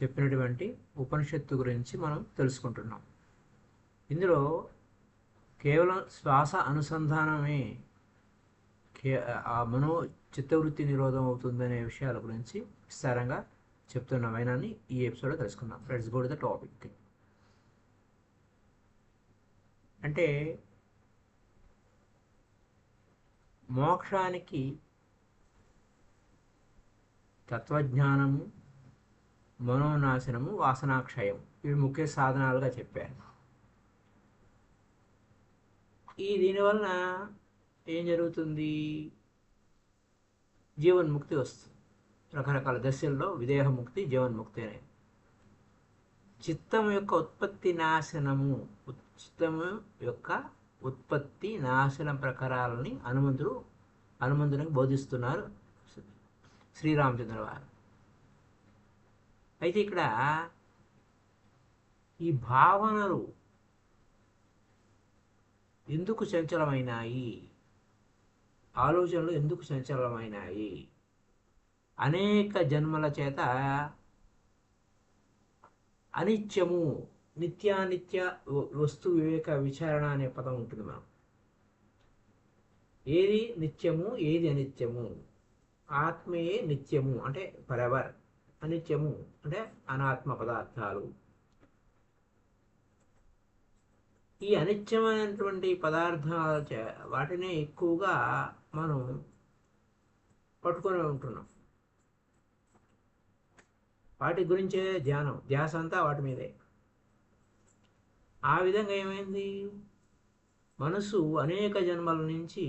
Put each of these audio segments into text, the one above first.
చెప్పినటువంటి ఉపనిషత్తు గురించి మనం తెలుసుకుంటున్నాం. ఇందులో కేవలం శ్వాస అనుసంధానమే ఆ మనో చిత్తవృత్తి నిరోధం అవుతుందనే విషయాల గురించి విస్తారంగా చెప్తున్నమైనాన్ని ఈ ఎపిసోడ్లో తెలుసుకుందాం. Let's go to the topic. అంటే మోక్షానికి తత్వజ్ఞానము, మనోనాశనము, వాసనాక్షయం ఇవి ముఖ్య సాధనాలుగా చెప్పారు. దీనివలన ఏం జరుగుతుంది? జీవన్ముక్తి వస్తుంది. రకరకాల దశల్లో విదేహముక్తి, జీవన్ముక్తి అనేది. చిత్తం యొక్క ఉత్పత్తి నాశనము, చిత్తము యొక్క ఉత్పత్తి నాశనం ప్రకారాలని హనుమంతునికి బోధిస్తున్నారు శ్రీరామచంద్ర వారు. అయితే ఇక్కడ ఈ భావనలు ఎందుకు చంచలమైనాయి, ఆలోచనలు ఎందుకు చంచలమైనాయి? అనేక జన్మల చేత అనిత్యము, నిత్యానిత్య వస్తు వివేక విచారణ అనే పదం ఉంటుంది. మనం ఏది నిత్యము, ఏది అనిత్యము? ఆత్మయే నిత్యము అంటే ఫరెవర్, అనిత్యము అంటే అనాత్మ పదార్థాలు. ఈ అనిత్యమైనటువంటి పదార్థాలు వాటినే ఎక్కువగా మనం పట్టుకొని ఉంటున్నాం. వాటి గురించే ధ్యాస అంతా వాటి మీదే. ఆ విధంగా ఏమైంది? మనసు అనేక జన్మల నుంచి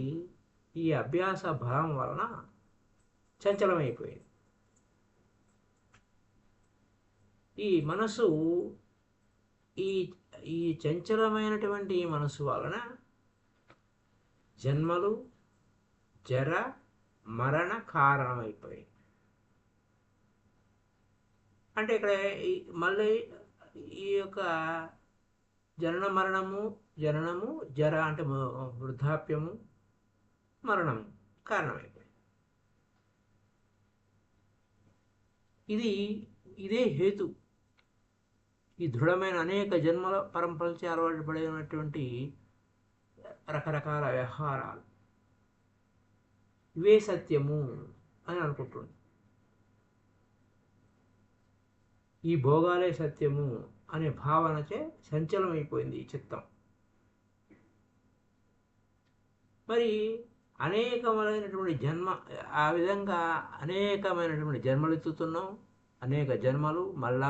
ఈ అభ్యాస బలం వలన చంచలమైపోయింది. ఈ మనసు ఈ చంచలమైనటువంటి మనసు వలన జన్మలు, జర, మరణ కారణమైపోయాయి. అంటే ఇక్కడ మళ్ళీ ఈ యొక్క జననము, జర అంటే వృద్ధాప్యము, మరణము కారణమైపోయింది. ఇదే హేతు. ఈ దృఢమైన అనేక జన్మల పరంపరచే అలవాటు పడినటువంటి రకరకాల వ్యవహారాలు ఇవే సత్యము అని అనుకుంటుంది. ఈ భోగాలే సత్యము అనే భావనచే సంచలమైపోయింది ఈ చిత్తం. మరి అనేకమైనటువంటి ఆ విధంగా అనేకమైనటువంటి జన్మలు ఎత్తుతున్నాం. అనేక జన్మలు, మళ్ళా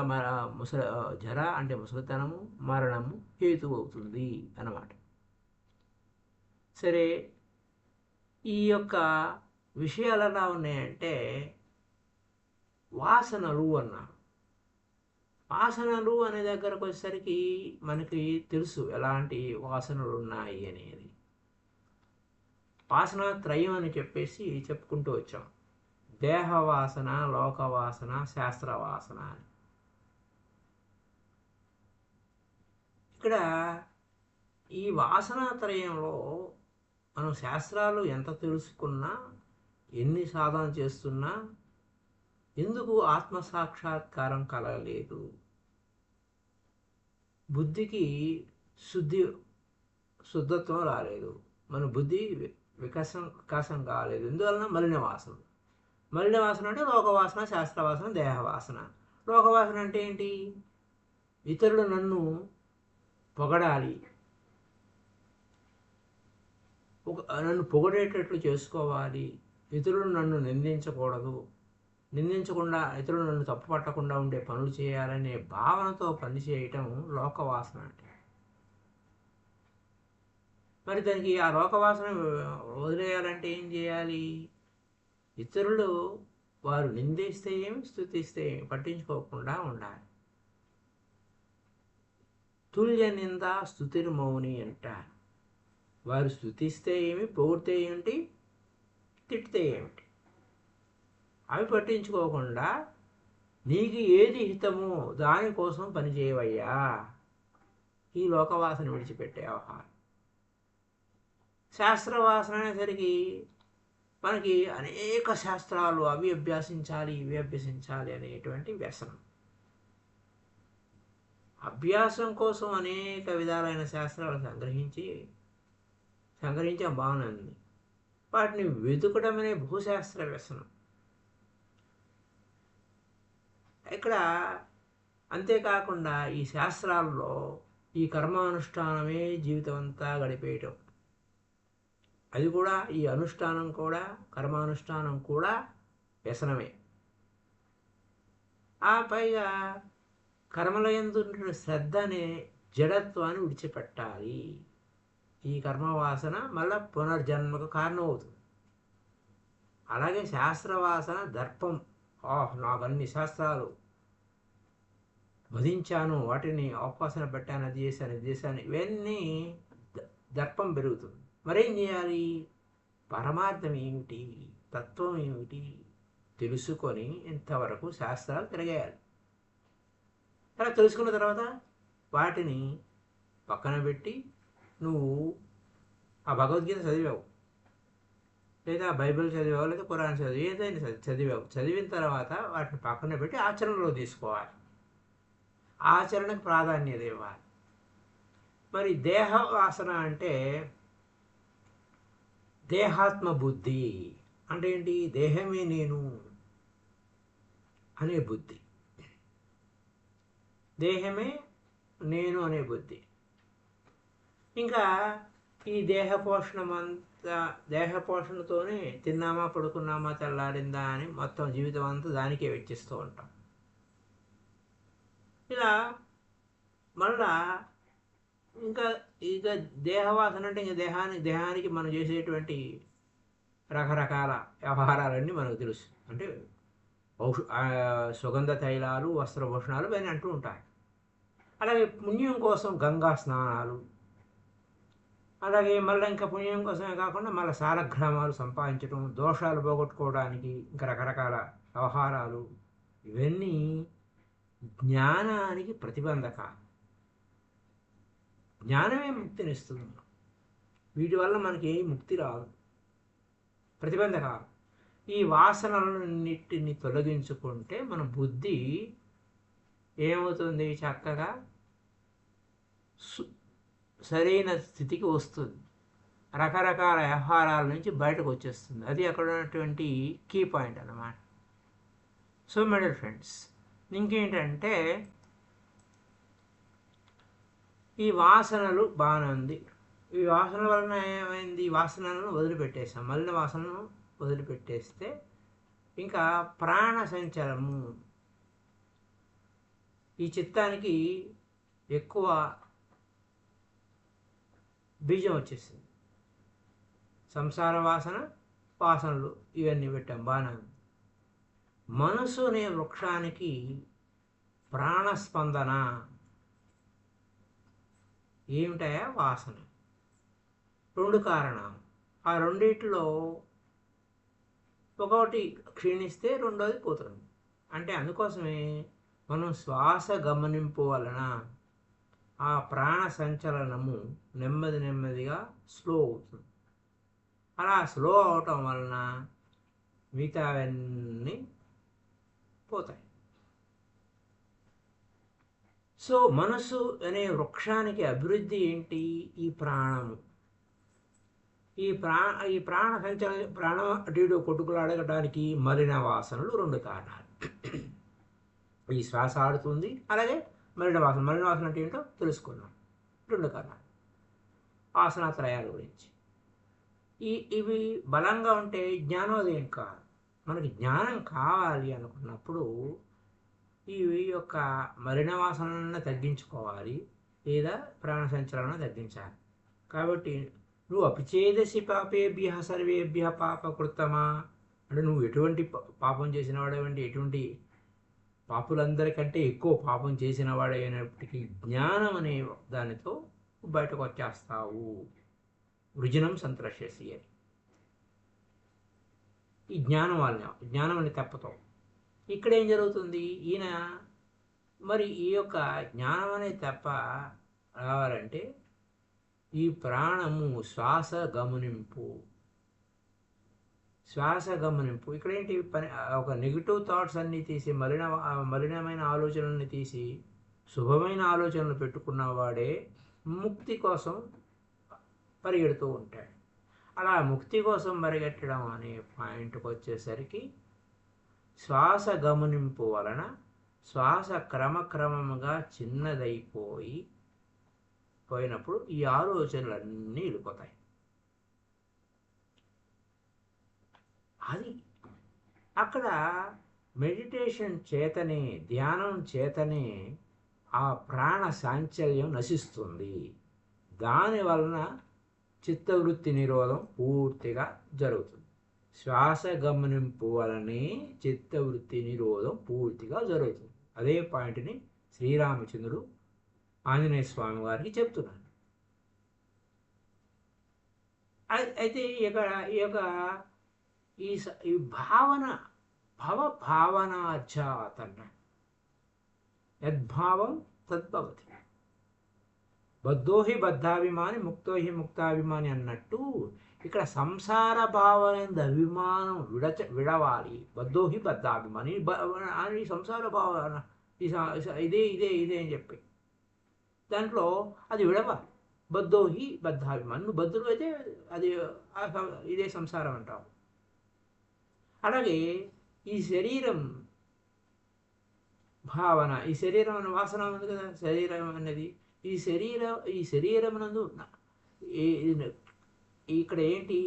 జర అంటే ముసలితనము, మరణము హేతు అవుతుంది అన్నమాట. సరే, ఈ యొక్క విషయాలు ఎలా ఉన్నాయంటే వాసనలు అన్నారు. వాసనలు అనే దగ్గరకు వచ్చేసరికి మనకి తెలుసు ఎలాంటి వాసనలు ఉన్నాయి అనేది. వాసన త్రయం అని చెప్పేసి చెప్పుకుంటూ వచ్చాం. దేహవాసన, లోకవాసన, శాస్త్రవాసన అని. ఇక్కడ ఈ వాసనాత్రయంలో మనం శాస్త్రాలు ఎంత తెలుసుకున్నా, ఎన్ని సాధన చేస్తున్నా ఎందుకు ఆత్మసాక్షాత్కారం కలగలేదు? బుద్ధికి శుద్ధత్వం రాలేదు. మన బుద్ధి వికాసం కాలేదు. ఎందువలన? మలిన వాసన అంటే లోకవాసన, శాస్త్రవాసన, దేహవాసన. లోకవాసన అంటే ఏంటి? ఇతరులు నన్ను పొగడాలి, నన్ను పొగడేటట్లు చేసుకోవాలి, ఇతరులు నన్ను నిందించకుండా ఇతరులు నన్ను తప్పు పట్టకుండా ఉండే పనులు చేయాలనే భావనతో పనిచేయటం లోకవాసన అంటే. మరి దానికి ఆ లోకవాసన వదిలేయాలంటే ఏం చేయాలి? ఇతరులు వారు నిందిస్తే ఏమి, స్తుతిస్తే ఏమి పట్టించుకోకుండా ఉండాలి. తుల్య నింద స్తుతిర్ మౌని అంటారు. వారు స్తుతిస్తే ఏమి, పొగిడితే ఏమిటి, తిట్టితే ఏమిటి, అవి పట్టించుకోకుండా నీకు ఏది హితమో దానికోసం పనిచేయవయ్యా. ఈ లోకవాసన విడిచిపెట్టే వ్యవహారం. శాస్త్రవాసన అనేసరికి మనకి అనేక శాస్త్రాలు అవి అభ్యసించాలి, ఇవి అభ్యసించాలి అనేటువంటి వ్యసనం. అభ్యాసం కోసం అనేక విధాలైన శాస్త్రాలు సంగ్రహించాం, బాగానే ఉంది. వాటిని వెతుకడం అనే భూశాస్త్ర వ్యసనం ఇక్కడ. అంతేకాకుండా ఈ శాస్త్రాల్లో ఈ కర్మానుష్ఠానమే జీవితం అంతా గడిపేయటం, అది కూడా ఈ అనుష్ఠానం కూడా, కర్మానుష్ఠానం కూడా వ్యసనమే. ఆ పైగా కర్మల యందు శ్రద్ధ అనే జడత్వాన్ని విడిచిపెట్టాలి. ఈ కర్మవాసన మళ్ళా పునర్జన్మకు కారణం అవుతుంది. అలాగే శాస్త్రవాసన దర్పం, నాకు అన్ని శాస్త్రాలు వధించాను, వాటిని అవకాశం పెట్టాను, అది చేశాను, ఇది చేశాను, ఇవన్నీ దర్పం పెరుగుతుంది. మరేం చేయాలి? పరమార్థం ఏమిటి, తత్వం ఏమిటి తెలుసుకొని ఇంతవరకు శాస్త్రాలు తిరగేయాలి. అలా తెలుసుకున్న తర్వాత వాటిని పక్కన పెట్టి నువ్వు ఆ భగవద్గీత చదివావు, లేదా బైబిల్ చదివావు, లేదా ఖురాన్ చదివావు, ఏదైనా చదివావు. చదివిన తర్వాత వాటిని పక్కన పెట్టి ఆచరణలో తీసుకోవాలి. ఆచరణకు ప్రాధాన్యత ఇవ్వాలి. మరి దేహ వాసన అంటే దేహాత్మ బుద్ధి అంటే ఏంటి? దేహమే నేను అనే బుద్ధి, దేహమే నేను అనే బుద్ధి. ఇంకా ఈ దేహ పోషణతోనే తిన్నామా, పడుకున్నామా, తెల్లారిందా అని మొత్తం జీవితం అంతా దానికే వెచ్చిస్తూ ఉంటాం. ఇలా మళ్ళా ఇంకా దేహవాసన అంటే ఇంకా దేహానికి మనం చేసేటువంటి రకరకాల వ్యవహారాలన్నీ మనకు తెలుసు. అంటే సుగంధ తైలాలు, వస్త్రభూషణాలు ఇవన్నీ అంటూ ఉంటాయి. అలాగే పుణ్యం కోసం గంగా స్నానాలు, అలాగే మళ్ళీ ఇంకా పుణ్యం కోసమే కాకుండా మళ్ళీ సాలగ్రామాలు సంపాదించడం, దోషాలు పోగొట్టుకోవడానికి ఇంకా రకరకాల వ్యవహారాలు, ఇవన్నీ జ్ఞానానికి ప్రతిబంధక. జ్ఞానమే ముక్తినిస్తుంది. వీటి వల్ల మనకి ఏ ముక్తి రాదు, ప్రతిబంధకాలు. ఈ వాసనలన్నిటిని తొలగించుకుంటే మన బుద్ధి ఏమవుతుంది? చక్కగా సరైన స్థితికి వస్తుంది, రకరకాల వ్యవహారాల నుంచి బయటకు వచ్చేస్తుంది. అది అక్కడ ఉన్నటువంటి కీ పాయింట్ అన్నమాట. సో మై డియర్ ఫ్రెండ్స్, ఇంకేంటంటే ఈ వాసనలు బాగానే ఉంది. ఈ వాసనల వలన ఏమైంది? ఈ వాసనలను వదిలిపెట్టేసాం. మలిన వాసనను వదిలిపెట్టేస్తే ఇంకా ప్రాణ సంచలము, ఈ చిత్తానికి ఎక్కువ బీజం వచ్చేసింది. సంసార వాసనలు ఇవన్నీ పెట్టాం, బాగానే. మనసు అనే వృక్షానికి ప్రాణస్పందన ఏమిటాయా? వాసన. రెండు కారణాలు. ఆ రెండిట్లో ఒకటి క్షీణిస్తే రెండోది పోతుంది. అంటే అందుకోసమే మనం శ్వాస గమనింపు వలన ఆ ప్రాణ సంచలనము నెమ్మదిగా స్లో అవుతుంది. అలా స్లో అవటం వలన మిగతావన్నీ పోతాయి. సో మనసు అనే వృక్షానికి అభివృద్ధి ఏంటి? ఈ ప్రాణము. ఈ ప్రాణ సంచలన, ప్రాణం అటు ఇటు కొట్టుకులాడగడానికి మలిన వాసనలు రెండు కారణాలు. ఈ శ్వాస ఆడుతుంది, అలాగే మలిన వాసన అంటే ఏంటో తెలుసుకున్నాం. రెండు కారణాలు వాసనాత్రయాల గురించి. ఇవి బలంగా ఉంటే జ్ఞానోదయం కాదు. మనకి జ్ఞానం కావాలి అనుకున్నప్పుడు ఈ యొక్క మలిన వాసనలను తగ్గించుకోవాలి, లేదా ప్రాణ సంచలనం తగ్గించాలి. కాబట్టి నువ్వు అపిచేదసి పాపేభ్య సర్వేభ్య పాపకృత్తమా అంటే నువ్వు ఎటువంటి పాపం చేసిన వాడేవంటి, ఎటువంటి పాపులందరికంటే ఎక్కువ పాపం చేసిన వాడైనప్పటికీ జ్ఞానం అనే దానితో బయటకు వచ్చేస్తావు. వృజనం సంతృష్యసి అని. ఈ జ్ఞానం అని తప్పతావు. ఇక్కడ ఏం జరుగుతుంది? ఈయన మరి ఈ యొక్క జ్ఞానం అనే తప్ప రావాలంటే ఈ ప్రాణము శ్వాస గమనింపు. ఇక్కడ ఏంటి? ఒక నెగిటివ్ థాట్స్ అన్నీ తీసి, మలినమైన ఆలోచనల్ని తీసి శుభమైన ఆలోచనలు పెట్టుకున్న వాడే ముక్తి కోసం పరిగెడుతూ ఉంటాడు. అలా ముక్తి కోసం పరిగెట్టడం అనే పాయింట్కి వచ్చేసరికి శ్వాస గమనింపు వలన శ్వాస క్రమక్రమముగా పోయినప్పుడు ఈ ఆలోచనలన్నీ వెళ్ళిపోతాయి. అది అక్కడ మెడిటేషన్ చేతనే, ధ్యానం చేతనే ఆ ప్రాణ సాంచల్యం నశిస్తుంది. దానివలన చిత్తవృత్తి నిరోధం పూర్తిగా జరుగుతుంది. శ్వాస గమనింపు వలనే చిత్తవృత్తి నిరోధం పూర్తిగా జరుగుతుంది. అదే పాయింట్ని శ్రీరామచంద్రుడు ఆంజనేయ స్వామి వారికి చెప్తున్నాడు. అయితే ఈ భావన భవభావనాజాత్ అన్నాడు. యద్భావం తద్భవతి. బద్ధోహి బద్ధాభిమాని ముక్తోహి ముక్తాభిమాని అన్నట్టు ఇక్కడ సంసార భావన అభిమానం విడవాలి. బద్ధోహి బద్ధాభిమాని అని సంసార భావన ఇదే ఇదే ఇదే అని చెప్పి దాంట్లో అది విడవాలి. బద్ధోహి బద్ధాభిమాని, నువ్వు బద్ధుడు అయితే అది ఇదే సంసారం అంటావు. అలాగే ఈ శరీరం భావన, ఈ శరీరం అనే వాసన ఉంది కదా, శరీరం అనేది ఈ శరీరం నందు ఇక్కడ ఏంటి,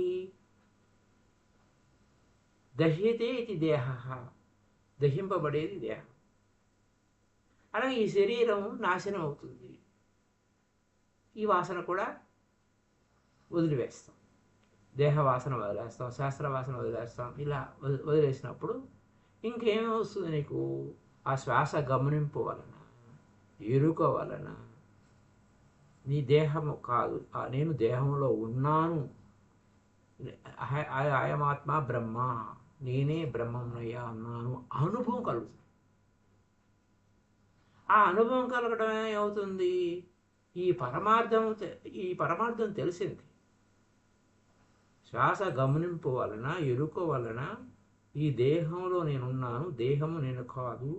దహ్యతే ఇది దేహ, దహింపబడేది దేహం. అలాగే ఈ శరీరం నాశనం అవుతుంది, ఈ వాసన కూడా వదిలివేస్తాం. దేహ వాసన వదిలేస్తాం, శాస్త్ర వాసన వదిలేస్తాం. ఇలా వదిలేసినప్పుడు ఇంకేమీ వస్తుంది నీకు? ఆ శ్వాస గమనింపు వలన, ఎరుక వలన నీ దేహము కాదు, నేను దేహంలో ఉన్నాను, అయమాత్మ బ్రహ్మ, నేనే బ్రహ్మనయ్యా అన్నాను అనుభవం కలుగుతుంది. ఆ అనుభవం కలగడం ఏమవుతుంది? ఈ పరమార్థం తెలిసింది. శ్వాస గమనింపు వలన, ఎరుక వలన ఈ దేహంలో నేనున్నాను, దేహము నేను కాదు,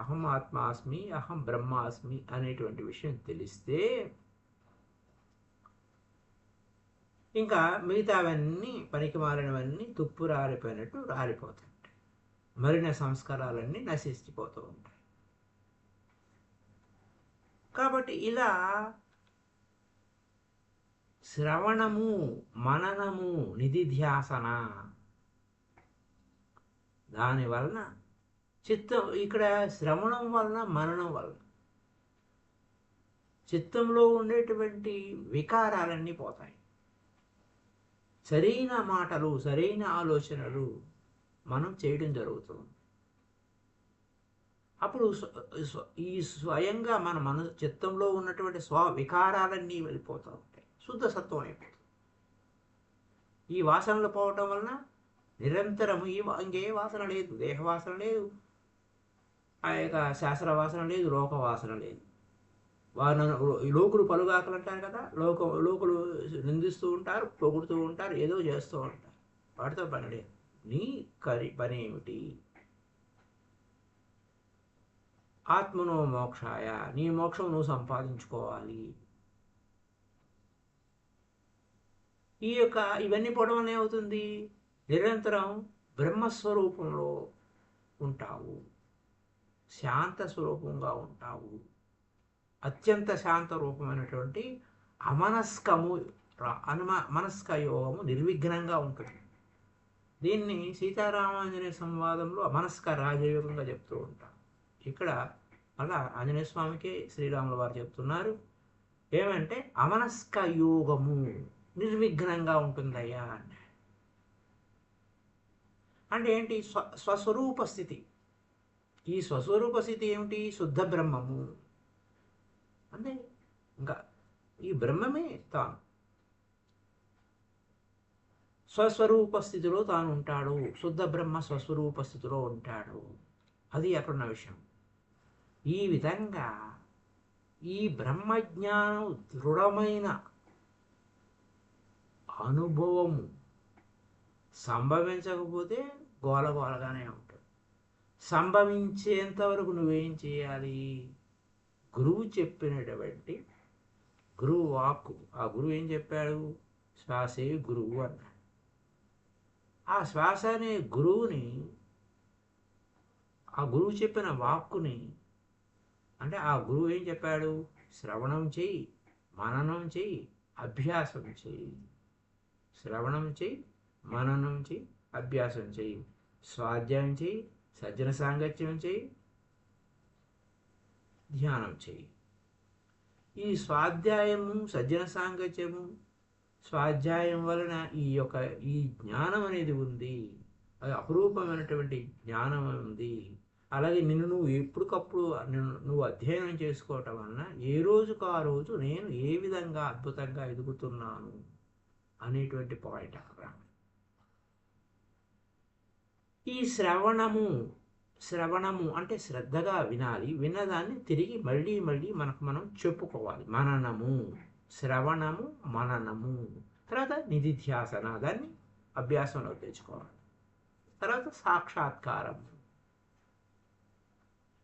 అహం ఆత్మాస్మి, అహం బ్రహ్మాస్మి అనేటువంటి విషయం తెలిస్తే ఇంకా మిగతావన్నీ పనికి మారినవన్నీ తుప్పు రాలిపోయినట్టు రాలిపోతుంటాయి. మరిన సంస్కారాలన్నీ నశించిపోతూ ఉంటాయి. కాబట్టి ఇలా శ్రవణము, మననము, నిధిధ్యాసన, దానివలన చిత్తం, ఇక్కడ శ్రవణం వలన, మననం వలన చిత్తంలో ఉండేటువంటి వికారాలన్నీ పోతాయి. సరైన మాటలు, సరైన ఆలోచనలు మనం చేయడం జరుగుతుంది. అప్పుడు ఈ స్వయంగా మన చిత్తంలో ఉన్నటువంటి వికారాలన్నీ వెళ్ళిపోతూ ఉంటాయి, శుద్ధ సత్వం అయిపోతుంది. ఈ వాసనలు పోవటం వలన నిరంతరము ఇంకే వాసన లేదు, దేహ వాసన లేదు, ఆ యొక్క శాస్త్ర వాసన లేదు, లోక వాసన లేదు. లోకులు పలుగాకలు అంటారు కదా, లోకులు నిందిస్తూ ఉంటారు, పొగుడుతూ ఉంటారు, ఏదో చేస్తూ ఉంటారు, వాటితో పని లేదు. నీ పని ఏమిటి? ఆత్మనో మోక్షాయ, నీ మోక్షం నువ్వు సంపాదించుకోవాలి. ఇవన్నీ పోవడం వల్ల ఏమవుతుంది? నిరంతరం బ్రహ్మస్వరూపంలో ఉంటావు, శాంత స్వరూపంగా ఉంటావు. అత్యంత శాంత రూపమైనటువంటి మనస్క యోగము నిర్విఘ్నంగా ఉంటుంది. దీన్ని సీతారామాంజనేయ సంవాదంలో అమనస్క రాజయోగంగా చెప్తూ ఉంటారు. ఇక్కడ అలా ఆంజనేయ స్వామికి శ్రీరాముల వారు చెప్తున్నారు ఏమంటే అమనస్క యోగము నిర్విఘ్నంగా ఉంటుందయ్యా అంటే ఏంటి? స్వస్వరూప స్థితి. ఈ స్వస్వరూప స్థితి ఏమిటి? శుద్ధ బ్రహ్మము. అంటే ఇంకా ఈ బ్రహ్మమే తాను స్వస్వరూప స్థితిలో తాను ఉంటాడు. శుద్ధ బ్రహ్మ స్వస్వరూప స్థితిలో ఉంటాడు. అది అక్కడున్న విషయం. ఈ విధంగా ఈ బ్రహ్మజ్ఞానం దృఢమైన అనుభవము సంభవించకపోతే గోలగోలగానే ఉంటుంది. సంభవించేంత వరకు నువ్వేం చేయాలి? గురువు చెప్పినటువంటి గురువు వాక్కు, ఆ గురువు ఏం చెప్పాడు? శ్వాసే గురువు అన్నాడు. ఆ శ్వాస అనే గురువుని, ఆ గురువు చెప్పిన వాక్కుని, అంటే ఆ గురువు ఏం చెప్పాడు? శ్రవణం చెయ్యి, మననం చెయ్యి, అభ్యాసం చెయ్యి. శ్రవణం చెయ్యి, మననం చెయ్యి, అభ్యాసం చెయ్యి. స్వాధ్యాయం చెయ్యి, సజ్జన సాంగత్యం చెయ్యి, ధ్యానం చెయ్యి. ఈ స్వాధ్యాయము, సజ్జన సాంగత్యము, స్వాధ్యాయం వలన ఈ జ్ఞానం అనేది ఉంది. అది అపురూపమైనటువంటి జ్ఞానం ఉంది. అలాగే నువ్వు ఎప్పటికప్పుడు నువ్వు అధ్యయనం చేసుకోవటం వలన ఏ రోజుకు ఆ రోజు నేను ఏ విధంగా అద్భుతంగా ఎదుగుతున్నాను అనేటువంటి పాయింట్ అక్కడ. ఈ శ్రవణము అంటే శ్రద్ధగా వినాలి. విన్నదాన్ని తిరిగి మళ్ళీ మనం చెప్పుకోవాలి. శ్రవణము, మననము. తర్వాత నిధిధ్యాసన, దాన్ని అభ్యాసంలో తెచ్చుకోవాలి. తర్వాత సాక్షాత్కారం.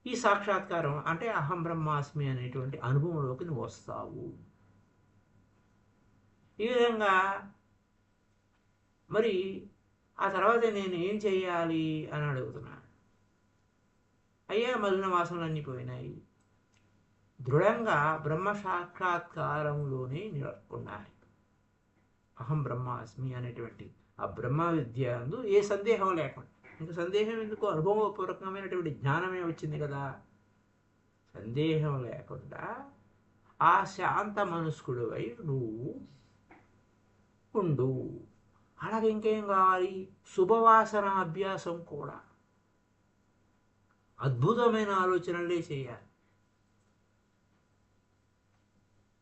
ఈ సాక్షాత్కారం అంటే అహం బ్రహ్మాస్మి అనేటువంటి అనుభవంలోకి నువ్వు వస్తావు. ఈ విధంగా మరి ఆ తర్వాత నేను ఏం చెయ్యాలి అని అడుగుతున్నాను. అయ్యా, మలిన వాసనలన్నీ పోయినాయి, దృఢంగా బ్రహ్మ సాక్షాత్కారంలోనే ఉండాలి. అహం బ్రహ్మాస్మి అనేటువంటి ఆ బ్రహ్మ విద్య అందు ఏ సందేహం లేకుండా. ఇంకా సందేహం ఎందుకు? అనుభవపూర్వకమైనటువంటి జ్ఞానమే వచ్చింది కదా. సందేహం లేకుండా ఆ శాంత మనస్కుడివై నువ్వు ఉండు. అలాగే ఇంకేం కావాలి? శుభవాసన అభ్యాసం కూడా. అద్భుతమైన ఆలోచనలే చేయాలి.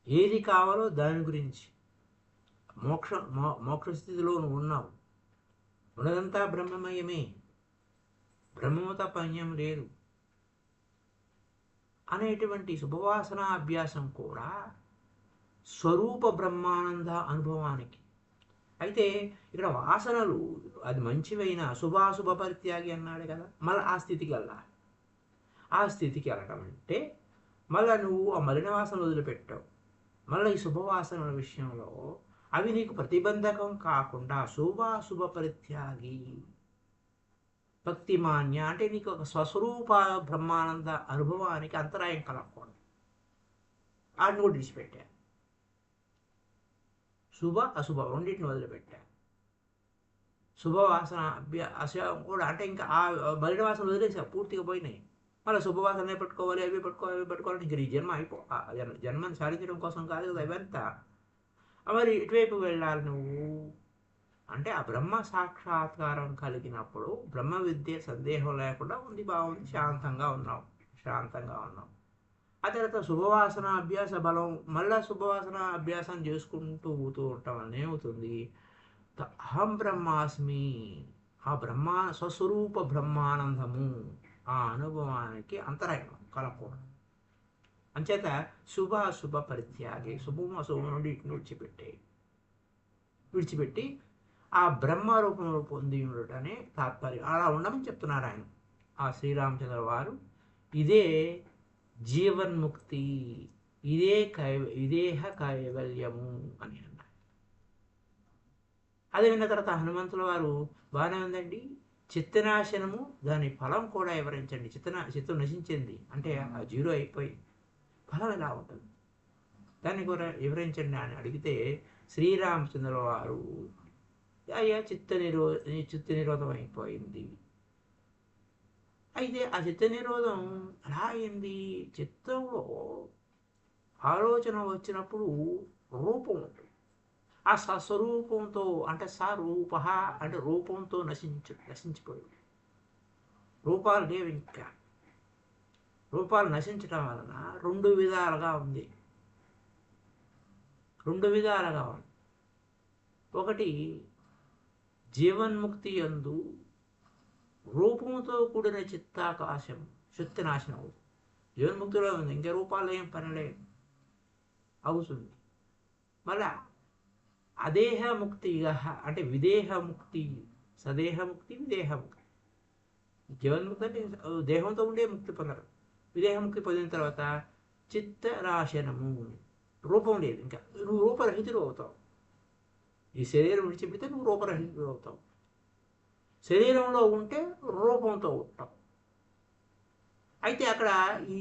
ఏది కావాలో దాని గురించి. మోక్ష స్థితిలో నువ్వు ఉన్నావు. ఉన్నదంతా బ్రహ్మమయమే, బ్రహ్మము తప్ప అన్యం లేదు అనేటువంటి శుభవాసన అభ్యాసం కూడా స్వరూప బ్రహ్మానంద అనుభవానికి. అయితే ఇక్కడ వాసనలు అది మంచివైన శుభాశుభ పరిత్యాగి అన్నాడు కదా. మళ్ళీ ఆ స్థితికి వెళ్ళాలి. ఆ స్థితికి వెళ్ళటం అంటే మళ్ళీ నువ్వు ఆ మలిన వాసన వదిలిపెట్టావు. మళ్ళీ ఈ శుభవాసనల విషయంలో అవి నీకు ప్రతిబంధకం కాకుండా శుభాశుభ పరిత్యాగి, భక్తిమాన్య అంటే నీకు ఒక స్వస్వరూప బ్రహ్మానంద అనుభవానికి అంతరాయం కలగకూడదు. ఆడిని కూడా విడిచిపెట్టా. శుభ అశుభ రెండింటిని వదిలిపెట్టా. శుభవాసన అశుభం కూడా అంటే ఇంకా ఆ మలిన వాసన వదిలేసా, పూర్తిగా పోయినాయి. మళ్ళీ శుభవాసన పెట్టుకోవాలి, అవి పెట్టుకోవాలి. ఇంక ఈ జన్మ జన్మని సాధించడం కోసం కాదు కదా ఇవంతా. మరి ఇటువైపు వెళ్ళాలి నువ్వు అంటే ఆ బ్రహ్మ సాక్షాత్కారం కలిగినప్పుడు బ్రహ్మ విద్య సందేహం లేకుండా ఉంది, బాగుంది, శాంతంగా ఉన్నావు. ఆ తర్వాత శుభవాసన అభ్యాస బలం. మళ్ళా శుభవాసన అభ్యాసం చేసుకుంటూ ఉంటాం వల్ల ఏమవుతుంది? అహం బ్రహ్మాస్మి, ఆ స్వస్వరూప బ్రహ్మానందము, ఆ అనుభవానికి అంతరాయం కలగకూడదు. అంచేత శుభాశుభ పరిత్యాగి, శుభము అశుభం నుండి ఇటు విడిచిపెట్టి ఆ బ్రహ్మ రూపంలో పొంది ఉండటనే తాత్పర్యం. అలా ఉండమని చెప్తున్నారు ఆయన, ఆ శ్రీరామచంద్ర వారు. ఇదే జీవన్ముక్తి, ఇదేహ కైవల్యము అని అన్నారు. అది విన్న తర్వాత హనుమంతుల వారు బాగానే ఉందండి, చిత్తనాశనము దాని ఫలం కూడా వివరించండి. చిత్తం నశించింది అంటే ఆ జీరో అయిపోయి ఫలం ఎలా ఉంటుంది దాన్ని కూడా వివరించండి అని అడిగితే శ్రీరామచంద్రుల వారు అయ్యా చిత్త నిరోధం అయిపోయింది. అయితే ఆ చిత్త నిరోధం ఎలా అయింది? చిత్తంలో ఆలోచన వచ్చినప్పుడు రూపం ఉంటుంది. ఆ స్వరూపంతో అంటే స్వరూప అంటే రూపంతో నశించిపోయింది. రూపాలు లేవు. ఇంకా రూపాలు నశించడం వలన రెండు విధాలుగా ఉంది. ఒకటి జీవన్ముక్తి యందు రూపంతో కూడిన చిత్తాకాశం శక్తి నాశనం అవుతుంది. జీవన్ముక్తిలో ఉంది, ఇంకా రూపాలు ఏం పనిలేదు అవుతుంది. మళ్ళా అదేహముక్తిగా అంటే విదేహముక్తి, సదేహముక్తి, విదేహముక్తి. జీవన్ముక్తి అంటే దేహంతో ఉండే ముక్తి పొందడం. విదేహముక్తి పొందిన తర్వాత చిత్తనాశనము. రూపం లేదు, ఇంకా నువ్వు రూపరహితుడు అవుతావు. ఈ శరీరం విడిచిపెడితే నువ్వు రూపరహితుడు అవుతావు. శరీరంలో ఉంటే రూపంతో ఉంటావు. అయితే అక్కడ ఈ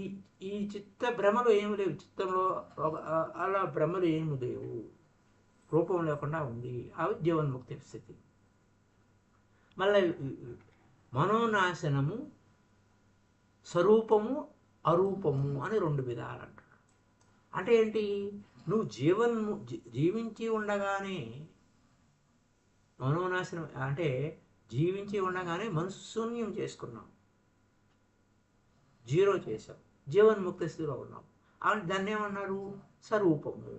ఈ చిత్త భ్రమలు ఏమి లేవు. చిత్తంలో అలా భ్రమలు ఏమి లేవు, రూపం లేకుండా ఉంది. అవి జీవన్ముక్తి స్థితి. మళ్ళీ మనోనాశనము, స్వరూపము, అరూపము అని రెండు విధాలు అంటాడు. అంటే ఏంటి? నువ్వు జీవించి ఉండగానే మనోనాశనం అంటే జీవించి ఉండగానే మనసు శూన్యం చేసుకున్నావు, జీరో చేసావు, జీవన్ముక్త స్థితిలో ఉన్నావు. దాన్ని ఏమన్నారు? స్వరూపము.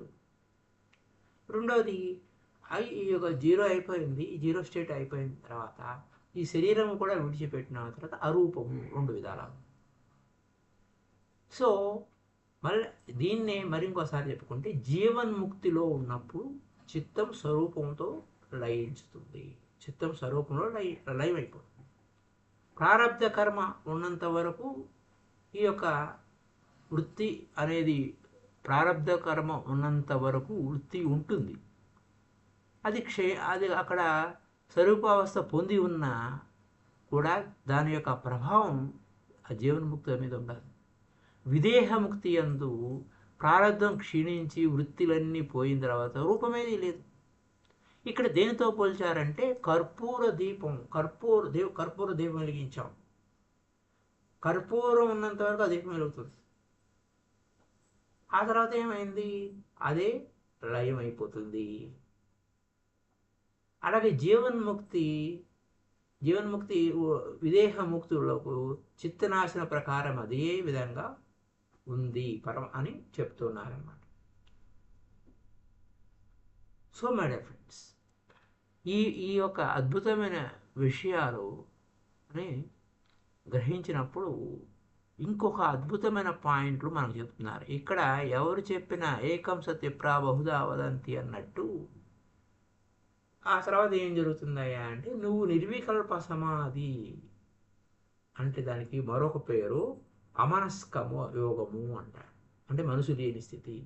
రెండవది ఈ యొక్క జీరో అయిపోయింది, ఈ జీరో స్టేట్ అయిపోయిన తర్వాత ఈ శరీరం కూడా విడిచిపెట్టిన తర్వాత అరూపము. రెండు విధాలు. సో మళ్ళీ దీన్నే మరింకోసారి చెప్పుకుంటే జీవన్ముక్తిలో ఉన్నప్పుడు చిత్తం స్వరూపంతో లయించుతుంది. చిత్తం స్వరూపంలో లయమైపోతుంది. ప్రారబ్ధ కర్మ ఉన్నంత వరకు ఈ యొక్క వృత్తి అనేది, ప్రారబ్ధ కర్మ ఉన్నంత వరకు వృత్తి ఉంటుంది. అది అక్కడ స్వరూపావస్థ పొంది ఉన్నా కూడా దాని యొక్క ప్రభావం ఆ జీవన్ముక్తి మీద ఉండదు. విదేహముక్తి యందు ప్రారబ్ధం క్షీణించి వృత్తులన్నీ పోయిన తర్వాత రూపమేది లేదు. ఇక్కడ దేనితో పోల్చారంటే కర్పూర దీపం. కర్పూర దీపం వెలిగించాం. కర్పూరం ఉన్నంత వరకు ఆ దీపం వెలుగుతుంది. ఆ తర్వాత ఏమైంది? అదే లయం అయిపోతుంది. అలాగే జీవన్ముక్తి విదేహముక్తులకు చిత్తనాశన ప్రకారం అదే విధంగా ఉంది అని చెప్తున్నారన్నమాట. సో మై డియర్ ఫ్రెండ్స్, ఈ యొక్క అద్భుతమైన విషయాలు గ్రహించినప్పుడు ఇంకొక అద్భుతమైన పాయింట్లు మనకు చెప్తున్నారు. ఇక్కడ ఎవరు చెప్పినా ఏకం సత్యప్రా బహుదా వదంతి అన్నట్టు ఆ తర్వాత ఏం జరుగుతుందయ్యా అంటే, నువ్వు నిర్వికల్ప సమాధి అంటే దానికి మరొక పేరు అమనస్కము యోగము అంటారు. అంటే మనసు లేని స్థితి.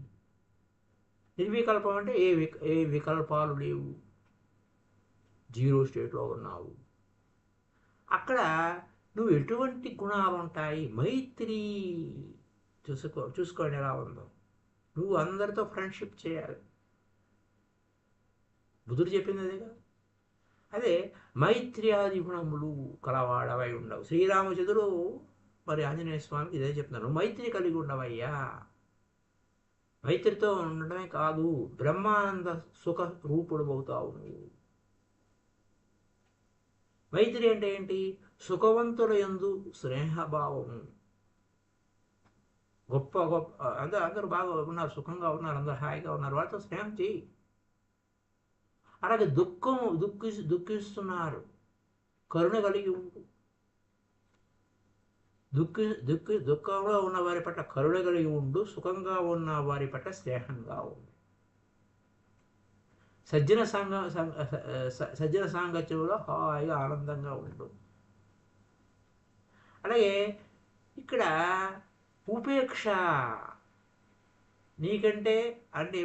నిర్వికల్పం అంటే ఏ వికల్పాలు లేవు, జీరో స్టేట్లో ఉన్నావు. అక్కడ నువ్వు ఎటువంటి గుణాలు ఉంటాయి? మైత్రి. చూసుకోండి ఎలా ఉందో. నువ్వు అందరితో ఫ్రెండ్షిప్ చేయాలి. బుద్ధుడు చెప్పింది అదేగా. అదే మైత్ర్యాది గుణములు కలవాడవై ఉండవు. శ్రీరామచంద్రుడు మరి ఆంజనేయ స్వామికి ఇదే చెప్తున్నాను, మైత్రి కలిగి ఉండవయ్యా. మైత్రితో ఉండడమే కాదు, బ్రహ్మానంద సుఖ రూపుడు అవుతావు నువ్వు. మైత్రి అంటే ఏంటి? సుఖవంతుల యందు స్నేహభావము. గొప్ప అందరూ బాగా ఉన్నారు, సుఖంగా ఉన్నారు, అందరూ హాయిగా ఉన్నారు, వాళ్ళతో స్నేహం చేయి. అలాగే దుఃఖిస్తున్నారు, కరుణ కలిగి ఉండు. దుఃఖంలో ఉన్న వారి పట్ల కరుణ కలిగి ఉండు. సుఖంగా ఉన్న వారి పట్ల స్నేహంగా ఉండు. సజ్జన సాంగత్యంలో హాయిగా ఆనందంగా ఉండు. అలాగే ఇక్కడ ఉపేక్ష. నీకంటే అంటే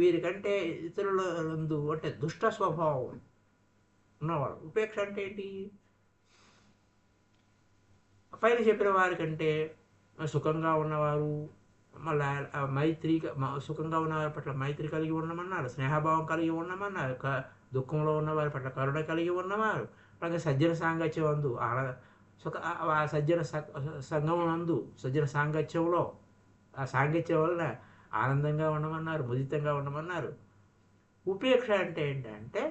వీరికంటే ఇతరుల నందు అంటే దుష్ట స్వభావం ఉన్నవాడు. ఉపేక్ష అంటే ఏంటి? పైన చెప్పిన వారికంటే సుఖంగా ఉన్నవారు, మళ్ళీ సుఖంగా ఉన్నవారి పట్ల మైత్రి కలిగి ఉండమన్నారు, స్నేహభావం కలిగి ఉండమన్నారు, దుఃఖంలో ఉన్న వారి పట్ల కరుణ కలిగి ఉన్నవారు. అలాగే సజ్జన సాంగత్యం అందు సజ్జన సంగమం నందు సజ్జన సాంగత్యంలో ఆ సాంగత్యం వలన ఆనందంగా ఉండమన్నారు, ముదితంగా ఉండమన్నారు. ఉపేక్ష అంటే ఏంటంటే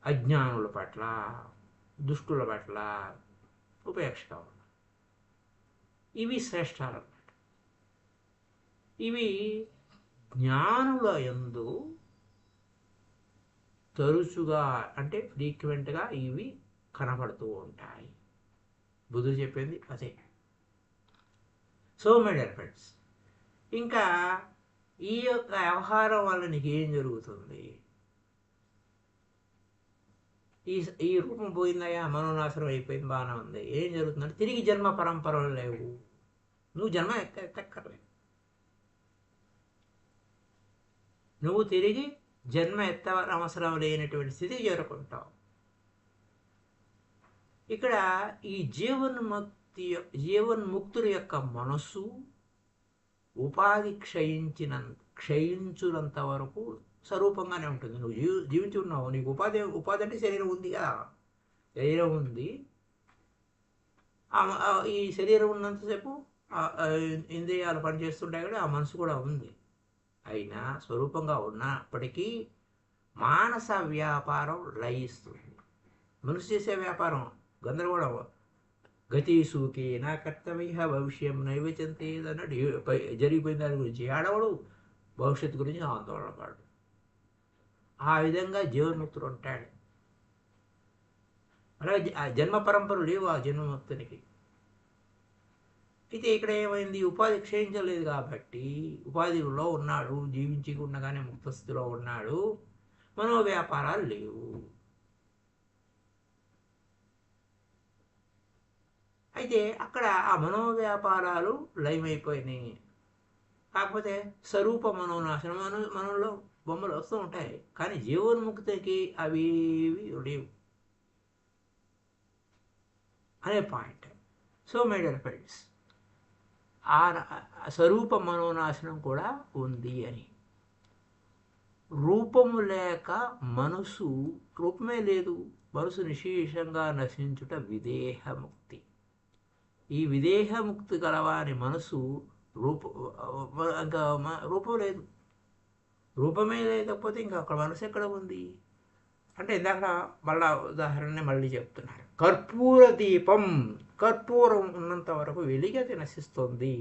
అజ్ఞానుల పట్ల, దుష్టుల పట్ల ఉపేక్షగా ఉన్నారు. ఇవి శ్రేష్టాలు అన్నమాట. ఇవి జ్ఞానుల యందు తరచుగా అంటే ఫ్రీక్వెంట్గా ఇవి కనబడుతూ ఉంటాయి. బుద్ధుడు చెప్పింది అదే. సో మై డియర్ ఫ్రెండ్స్, ఇంకా ఈ యొక్క వ్యవహారం వల్ల నీకు ఏం జరుగుతుంది? ఈ రూపం పోయిందయ్యా, మనోనాశనం అయిపోయింది, బాగానే ఉంది. ఏం జరుగుతుందంటే తిరిగి జన్మ పరంపరలు లేవు. నువ్వు జన్మ ఎత్తక్కర్లేదు. నువ్వు తిరిగి జన్మ ఎత్తవసరం లేనటువంటి స్థితికి చేరుకుంటావు. ఇక్కడ ఈ జీవన్ముక్తుడి యొక్క మనస్సు ఉపాధి క్షయించునంత వరకు స్వరూపంగానే ఉంటుంది. నువ్వు జీవించి ఉన్నావు, నీకు ఉపాధి అంటే శరీరం ఉంది కదా, శరీరం ఉంది. ఈ శరీరం ఉన్నంతసేపు ఇంద్రియాలు పనిచేస్తుంటాయి కూడా, ఆ మనసు కూడా ఉంది. అయినా స్వరూపంగా ఉన్నప్పటికీ మానస వ్యాపారం లయిస్తుంది. మనసు చేసే వ్యాపారం గందరగోళం. గతి సూకి నా కర్తవ్య భవిష్యం నైవేచంతే అన్నట్టు జరిగిపోయిన దాని గురించి ఆడవాడు, భవిష్యత్తు గురించి ఆందోళన పడు. ఆ విధంగా జీవన్ముక్తుడు ఉంటాడు. అలాగే జన్మ పరంపరలు లేవు ఆ జన్మముక్తునికి. అయితే ఇక్కడ ఏమైంది, ఉపాధి క్షయించలేదు కాబట్టి ఉపాధిలో ఉన్నాడు, జీవించి ఉండగానే ముక్త స్థితిలో ఉన్నాడు, మనోవ్యాపారాలు లేవు. అయితే అక్కడ ఆ మనోవ్యాపారాలు లయమైపోయినాయి. కాకపోతే స్వరూప మనోనాశనం, మనలో బొమ్మలు వస్తూ ఉంటాయి, కానీ జీవన్ముక్తికి అవి లేవు అనే point. So my dear friends, ఆ స్వరూప మనోనాశనం కూడా ఉంది అని. రూపము లేక మనసు, రూపమే లేదు, మనసు నిశేషంగా నశించుట విదేహముక్తి. ఈ విదేహముక్తి గలవాని మనసు ఇంకా రూపం లేదు. రూపమే లేకపోతే ఇంకా అక్కడ మనసు ఎక్కడ ఉంది అంటే, ఇందాక మళ్ళా ఉదాహరణ మళ్ళీ చెప్తున్నారు. కర్పూర దీపం, కర్పూరం ఉన్నంత వరకు వెలిగతి నశిస్తుంది.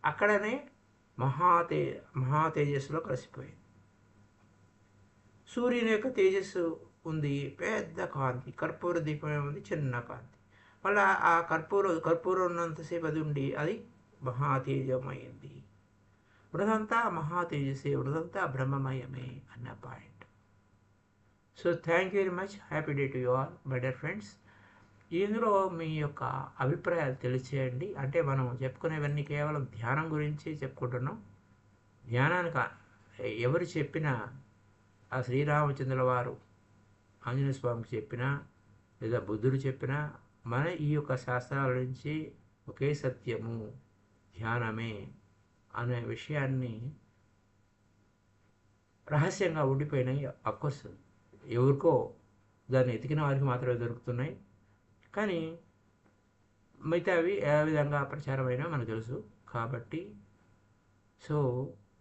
అక్కడనే మహాతేజస్సులో కలిసిపోయింది. సూర్యుని యొక్క తేజస్సు ఉంది, పెద్ద కాంతి. కర్పూర దీపం ఏముంది, చిన్న కాంతి. మళ్ళీ ఆ కర్పూరం ఉన్నంతసేపు అది ఉండి అది మహాతేజమైంది. ఉన్నదంతా మహాతేజస్సే, ఉన్నదంతా బ్రహ్మమయమే అన్న point. So thank you very much. Happy day to you all my dear friends. ఇందులో మీ యొక్క అభిప్రాయాలు తెలియచేయండి. అంటే మనం చెప్పుకునేవన్నీ కేవలం ధ్యానం గురించి చెప్పుకుంటున్నాం. ధ్యానానికి ఎవరు చెప్పినా, ఆ శ్రీరామచంద్రుల వారు ఆంజనేయ స్వామికి చెప్పినా, లేదా బుద్ధుడు చెప్పినా, మన ఈ యొక్క శాస్త్రాల నుంచి ఒకే సత్యము, ధ్యానమే అనే విషయాన్ని రహస్యంగా ఉండిపోయినాయి. అఫ్కోర్స్ ఎవరికో దాన్ని ఎతికిన వారికి మాత్రమే దొరుకుతున్నాయి, కానీ మిగతావి ఏ విధంగా ప్రచారమైనా మనకు తెలుసు. కాబట్టి so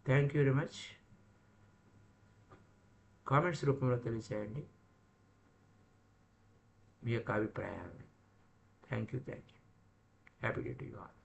thank you very much. Comments రూపంలో తెలియచేయండి మీ యొక్క అభిప్రాయాన్ని. Thank you. Happy day to you all.